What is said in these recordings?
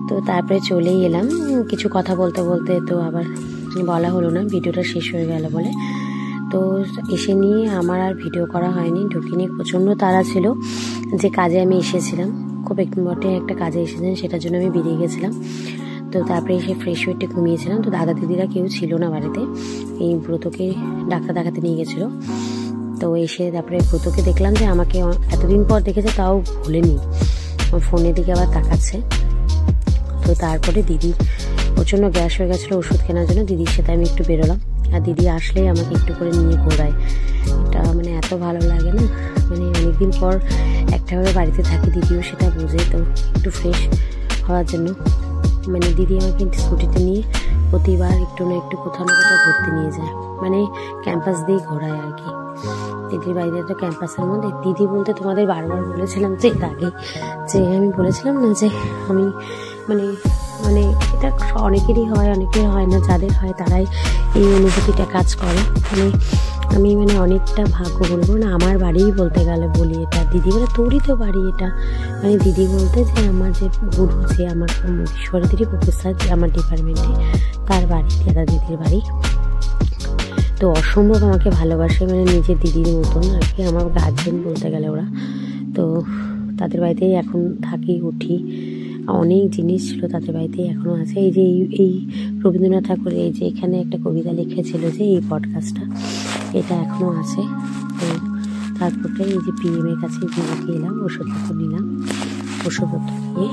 তো তারপরে চলেই এলাম। কিছু কথা বলতে বলতে তো আবার বলা হলো না, ভিডিওটা শেষ হয়ে গেল বলে। তো এসে নিয়ে আমার আর ভিডিও করা হয়নি, ঢুকিনি। প্রচণ্ড তাড়া ছিল, যে কাজে আমি এসেছিলাম, খুব ইম্পর্টেন্ট একটা কাজে এসেছিলাম, সেটার জন্য আমি বেরিয়ে গেছিলাম। তো তারপরে এসে ফ্রেশ হয়ে একটু ঘুমিয়েছিলাম। তো দাদা দিদিরা কেউ ছিল না বাড়িতে, এই ব্রতকে ডাক্তার দেখাতে নিয়ে গেছিলো। তো এসে তারপরে ব্রতকে দেখলাম যে আমাকে এতদিন পর দেখেছে, তাও ভুলেনি, ফোনের দিকে আবার তাকাচ্ছে। তো তারপরে দিদি প্রচণ্ড গ্যাস হয়ে গেছিলো ওষুধ কেনার জন্য, দিদির সাথে আমি একটু বেরোলাম। আর দিদি আসলেই আমাকে একটু করে নিয়ে ঘোরায়, এটা মানে এত ভালো লাগে না, মানে অনেকদিন পর একটাভাবে বাড়িতে থাকি, দিদিও সেটা বোঝে। তো একটু ফ্রেশ হওয়ার জন্য মানে দিদি আমাকে স্কুটিতে নিয়ে প্রতিবার একটু না একটু কোথাও না কোথাও ঘুরতে নিয়ে যায়, মানে ক্যাম্পাস দিয়ে ঘোরায় আর কি। দিদির বাড়িতে তো ক্যাম্পাসের মধ্যে, দিদি বলতে তোমাদের বারবার বলেছিলাম যে এর আগে, যে আমি বলেছিলাম না যে আমি মানে মানে এটা অনেকেরই হয়, অনেকের হয় না, যাদের হয় তারাই এই অনুভূতিটা কাজ করে। মানে আমি মানে অনেকটা ভাগ্য বলবো না, আমার বাড়িই বলতে গেলে বলি এটা। দিদি বলে তোরই তো বাড়ি এটা, মানে দিদি বলতে যে আমার যে গুরু, যে আমার ঈশ্বরদেরই প্রফেসর, যে আমার ডিপার্টমেন্টে, তার বাড়ি, দাদা দিদির বাড়ি। তো অসম্ভব আমাকে ভালোবাসে, মানে নিজের দিদির মতন আর কি, আমার গার্জেন বলতে গেলে ওরা। তো তাদের বাড়িতেই এখন থাকি, উঠি, অনেক জিনিস ছিল তাদের বাড়িতেই এখনও আছে। এই যে এই রবীন্দ্রনাথ ঠাকুর এই যে এখানে একটা কবিতা লিখেছিল, যে এই পডকাস্টটা, এটা এখনও আছে। তো তারপরে এই যে পিএমের কাছে দিদিকে এলাম, ওষুধপত্র নিলাম, ওষুধপত্র নিয়ে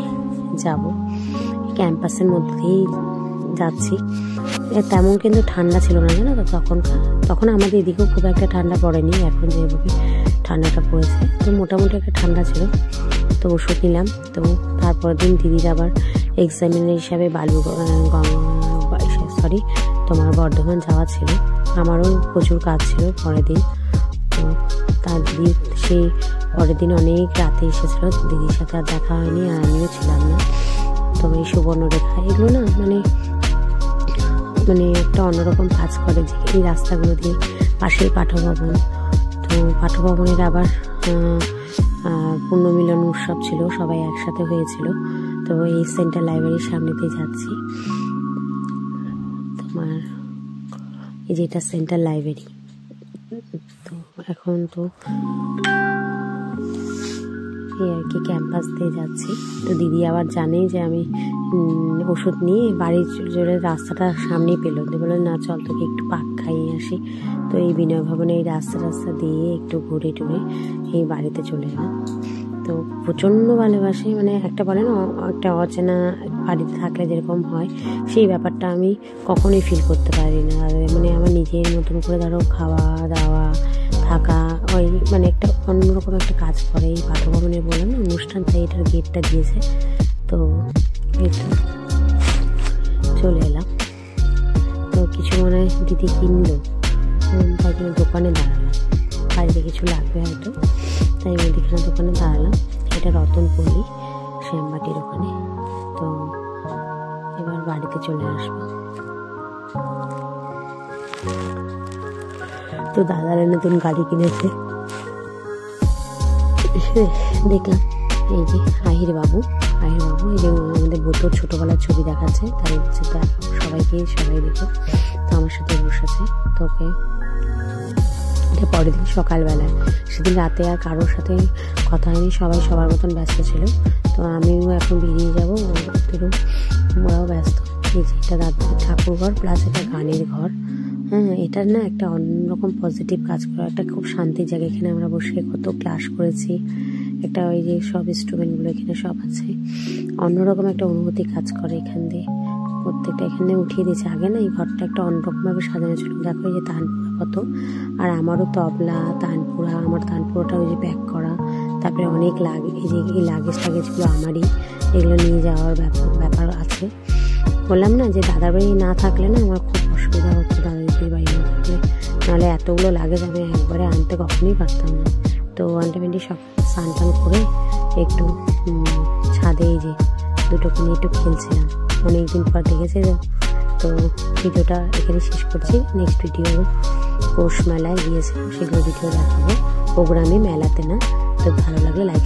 যাব, ক্যাম্পাসের মধ্যে দিয়েই যাচ্ছি। তেমন কিন্তু ঠান্ডা ছিল না, জানো তো তখন আমাদের এদিকেও খুব একটা ঠান্ডা পড়েনি, এখন যেভাবে ঠান্ডাটা পড়েছে। তো মোটামুটি একটা ঠান্ডা ছিল। তো ওষুধ নিলাম। তো তারপরের দিন দিদির আবার এক্সামিনের হিসাবে তোমার বর্ধমান যাওয়া ছিল, আমারও প্রচুর কাজ ছিল পরের দিন। তো তার দিদি সেই পরের দিন অনেক রাতে এসেছিলো, দিদির সাথে আর দেখা হয়নি, আর আমিও ছিলাম না। তো এই সুবর্ণরেখা এগুলো না মানে মানে একটা অন্যরকম কাজ করে, যে এই রাস্তাগুলো দিয়ে, পাশেই পাঠভবন। তো পাঠভবনের আবার পুণ্যমিলন উৎসব ছিল, সবাই একসাথে হয়েছিল। তো এই সেন্ট্রাল লাইব্রেরির সামনেতেই যাচ্ছি, তোমার এই যে এটা সেন্ট্রাল লাইব্রেরি। তো এখন তো এই আর কি ক্যাম্পাস দিয়ে যাচ্ছি। তো দিদি আবার জানে যে আমি ওষুধ নিয়ে বাড়ির জোরে রাস্তাটা সামনেই পেলো, বললো না চল তোকে একটু পাক খাইয়ে আসি। তো এই বিনয় ভবনে এই রাস্তা দিয়ে একটু ঘুরে টুরে এই বাড়িতে চলে এলাম। তো প্রচণ্ড ভালোবাসে, মানে একটা বলে না একটা অচেনা বাড়িতে থাকলে যেরকম হয়, সেই ব্যাপারটা আমি কখনোই ফিল করতে পারি না। মানে আমার নিজের মতন করে ধরো খাওয়া দাওয়া থাকা, ওই মানে একটা অন্যরকম একটা কাজ করে। এই পাঠভবনে বললাম না অনুষ্ঠানটা, এটার গেটটা দিয়েছে। তো এটা চলে এলাম। তো কিছু মনে হয় দিদি কিনলো, তাই জন্য দোকানে দাঁড়ালাম, বাড়িতে কিছু লাগবে হয়তো, তাই মুদিখানা দোকানে দাঁড়ালাম। এটা রতনপল্লী শ্যামবাটির ওখানে। তো এবার বাড়িতে চলে আসবো। তো দাদারা নতুন গাড়ি কিনেছে, দেখলাম এই যে আহির বাবু এই যে আমাদের বোতর ছোটবেলার ছবি দেখাচ্ছে, তাই হচ্ছে সবাই দেখো। তো আমার সাথে বসেছে। তো ওকে এটা পরের দিন সকালবেলায়, সেদিন রাতে আর কারোর সাথে কথা হয়নি, সবাই সবার মতন ব্যস্ত ছিল। তো আমিও এখন বেরিয়ে যাবো, ওরাও ব্যস্ত। এই যে এটা দাদার ঠাকুর ঘর প্লাস এটা গানের ঘর। হ্যাঁ, এটার না একটা অন্যরকম পজিটিভ কাজ করা, একটা খুব শান্তির জায়গা। এখানে আমরা বসে কত ক্লাস করেছি, একটা ওই যে সব ইনস্ট্রুমেন্টগুলো এখানে সব আছে, অন্যরকম একটা অনুভূতি কাজ করে এখান দিয়ে। প্রত্যেকটা এখানে উঠিয়ে দিয়েছে। আগে না এই ঘরটা একটা অন্যরকমভাবে সাজানো ছিল, দেখো এই যে তানপুরা কত, আর আমারও তবলা তানপুরা, আমার তানপুরাটা ওই যে প্যাক করা, তারপরে অনেক এই যে এই লাগেজগুলো আমারই, এগুলো নিয়ে যাওয়ার ব্যাপার আছে। বললাম না যে দাদার বাড়ি না থাকলে না আমার খুব অসুবিধা হতো, দাদা দিদির বাড়ি না থাকলে, নাহলে এতগুলো লাগেজ আমি একবারে আনতে কখনোই পারতাম না। তো আলটিমেটলি সব স্নান টান করে একটু ছাদে এই যে দুটোকে নিয়ে একটু খেলছিলাম, অনেকদিন পর দেখেছে। তো ভিডিওটা এখানে শেষ করছি। নেক্সট ভিডিও পৌষ মেলায় গিয়েছিলাম, সেগুলো ভিডিও দেখাবো, প্রোগ্রামে, মেলাতে না। তো ভালো লাগলে লাইক